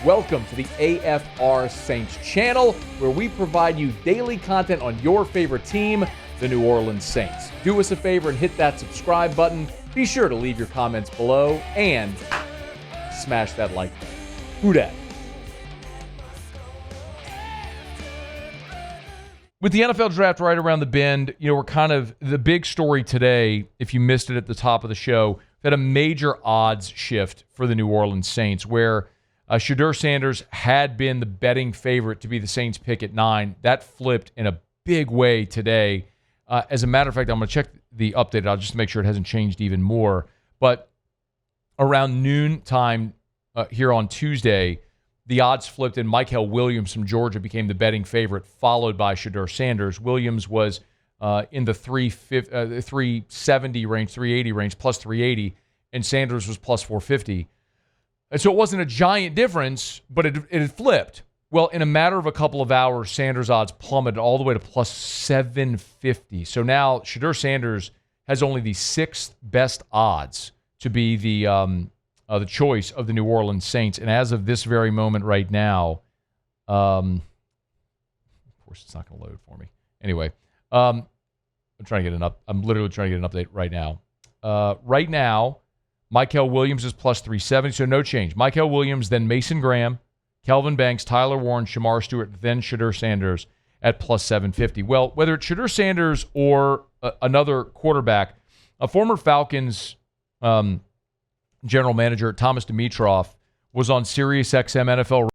Welcome to the AFR Saints channel, where we provide you daily content on your favorite team, the New Orleans Saints. Do us a favor and hit that subscribe button. Be sure to leave your comments below and smash that like button. Who dat? With the NFL draft right around the bend, we're kind of the big story today. If you missed it at the top of the show, that a major odds shift for the New Orleans Saints, where Shedeur Sanders had been the betting favorite to be the Saints pick at 9. That flipped in a big way today. As a matter of fact, I'm going to check the update out just to make sure it hasn't changed even more. But around noon time here on Tuesday, the odds flipped and Mykel Williams from Georgia became the betting favorite, followed by Shedeur Sanders. Williams was in the 370 range, 380 range, plus 380, and Sanders was plus 450. And so it wasn't a giant difference, but it had flipped. Well, in a matter of a couple of hours, Sanders' odds plummeted all the way to plus 750. So now Shedeur Sanders has only the 6th best odds to be the choice of the New Orleans Saints. And as of this very moment right now, of course it's not going to load for me. Anyway, I'm literally trying to get an update right now. Right now, Mykel Williams is plus 370, so no change. Mykel Williams, then Mason Graham, Kelvin Banks, Tyler Warren, Shamar Stewart, then Shedeur Sanders at plus 750. Well, whether it's Shedeur Sanders or another quarterback, a former Falcons general manager, Thomas Dimitroff, was on SiriusXM NFL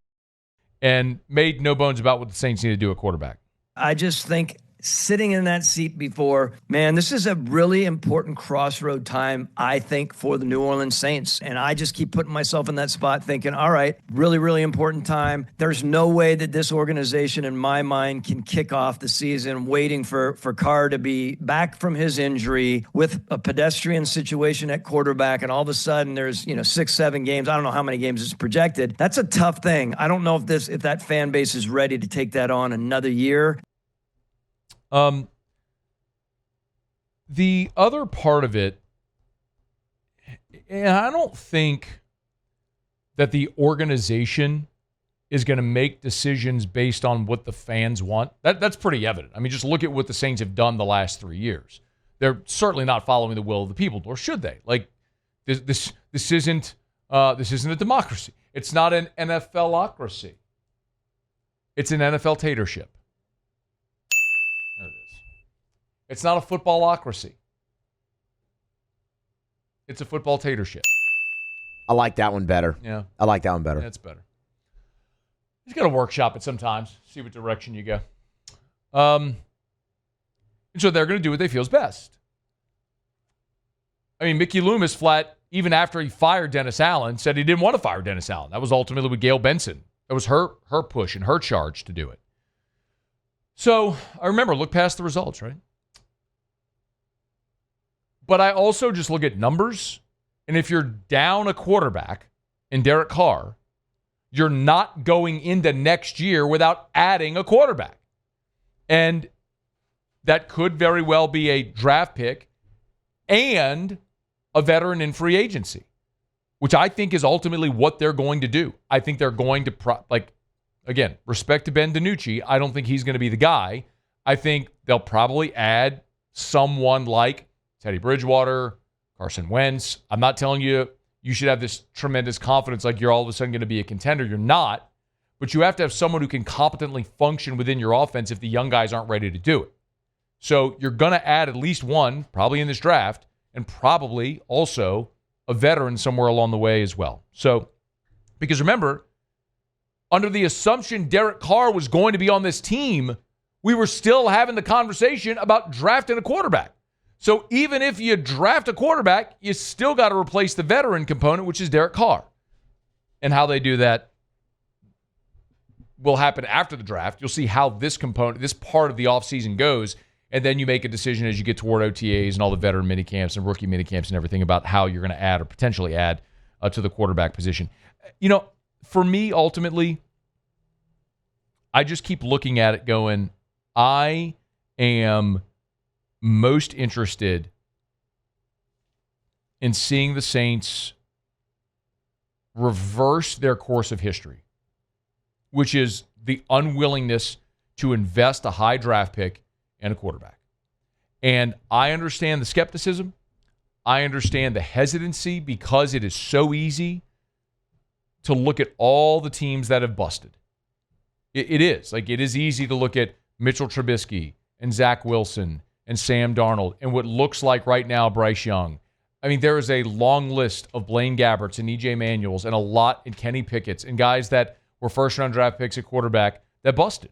and made no bones about what the Saints need to do at quarterback. I just think sitting in that seat before, man, this is a really important crossroad time, I think, for the New Orleans Saints. And I just keep putting myself in that spot thinking, all right, really, really important time. There's no way that this organization, in my mind, can kick off the season waiting for Carr to be back from his injury with a pedestrian situation at quarterback. And all of a sudden there's, 6-7 games. I don't know how many games it's projected. That's a tough thing. I don't know if that fan base is ready to take that on another year. The other part of it, and I don't think that the organization is going to make decisions based on what the fans want. That's pretty evident. I mean, just look at what the Saints have done the last 3 years. They're certainly not following the will of the people, or should they? Like this isn't a democracy. It's not an NFLocracy. It's an NFL tatership. There it is. It's not a footballocracy. It's a football tatership. I like that one better. Yeah. I like that one better. That's better. You just got to workshop it sometimes, see what direction you go. And so they're going to do what they feel is best. I mean, Mickey Loomis flat, even after he fired Dennis Allen, said he didn't want to fire Dennis Allen. That was ultimately with Gail Benson. That was her push and her charge to do it. So I remember, look past the results, right? But I also just look at numbers, and if you're down a quarterback in Derek Carr, you're not going into next year without adding a quarterback. And that could very well be a draft pick and a veteran in free agency, which I think is ultimately what they're going to do. I think they're going to, again, respect to Ben DiNucci, I don't think he's going to be the guy. I think they'll probably add someone like Teddy Bridgewater, Carson Wentz. I'm not telling you should have this tremendous confidence like you're all of a sudden going to be a contender. You're not. But you have to have someone who can competently function within your offense if the young guys aren't ready to do it. So you're going to add at least one, probably in this draft, and probably also a veteran somewhere along the way as well. So, because remember, under the assumption Derek Carr was going to be on this team, we were still having the conversation about drafting a quarterback. So even if you draft a quarterback, you still got to replace the veteran component, which is Derek Carr. And how they do that will happen after the draft. You'll see how this part of the offseason goes, and then you make a decision as you get toward OTAs and all the veteran minicamps and rookie minicamps and everything about how you're going to add or potentially add to the quarterback position. For me, ultimately, I just keep looking at it going, I am most interested in seeing the Saints reverse their course of history. which is the unwillingness to invest a high draft pick and a quarterback. And I understand the skepticism. I understand the hesitancy because it is so easy to look at all the teams that have busted. It is. Like, it is easy to look at Mitchell Trubisky and Zach Wilson and Sam Darnold and what looks like right now Bryce Young. I mean, there is a long list of Blaine Gabberts and EJ Manuels and a lot in Kenny Pickett's and guys that were first-round draft picks at quarterback that busted.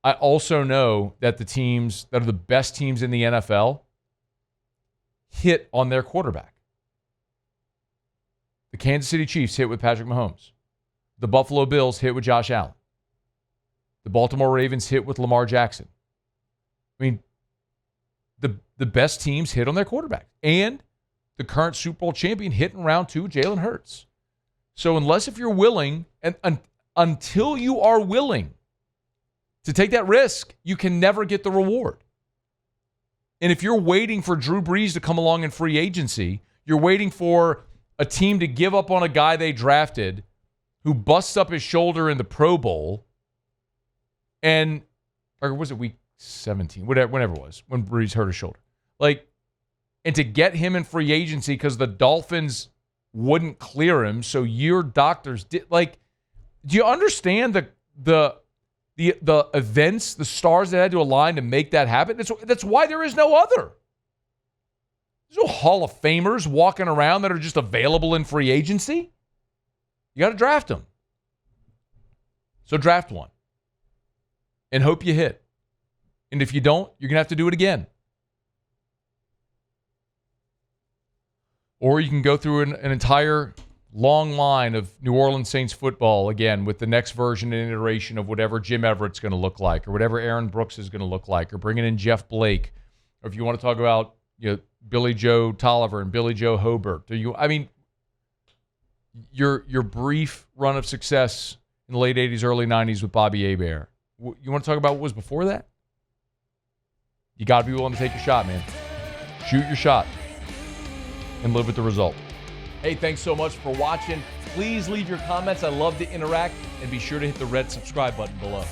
I also know that the teams that are the best teams in the NFL hit on their quarterback. The Kansas City Chiefs hit with Patrick Mahomes. The Buffalo Bills hit with Josh Allen. The Baltimore Ravens hit with Lamar Jackson. I mean, the best teams hit on their quarterback. And the current Super Bowl champion hit in round 2, Jalen Hurts. So if you're willing, and until you are willing to take that risk, you can never get the reward. And if you're waiting for Drew Brees to come along in free agency, you're waiting for a team to give up on a guy they drafted who busts up his shoulder in the Pro Bowl, or was it week 17, whenever it was, when Brees hurt his shoulder. And to get him in free agency because the Dolphins wouldn't clear him, so your doctors did. Do you understand the events, the stars that had to align to make that happen? That's why there is no other. There's no Hall of Famers walking around that are just available in free agency. You got to draft them. So draft one and hope you hit. And if you don't, you're going to have to do it again. Or you can go through an entire long line of New Orleans Saints football again with the next version and iteration of whatever Jim Everett's going to look like or whatever Aaron Brooks is going to look like, or bringing in Jeff Blake, or if you want to talk about Billy Joe Tolliver and Billy Joe Hobert. Your brief run of success in the late 80s, early 90s with Bobby Hebert. You want to talk about what was before that? You got to be willing to take your shot, man. Shoot your shot and live with the result. Hey, thanks so much for watching. Please leave your comments. I love to interact, and be sure to hit the red subscribe button below.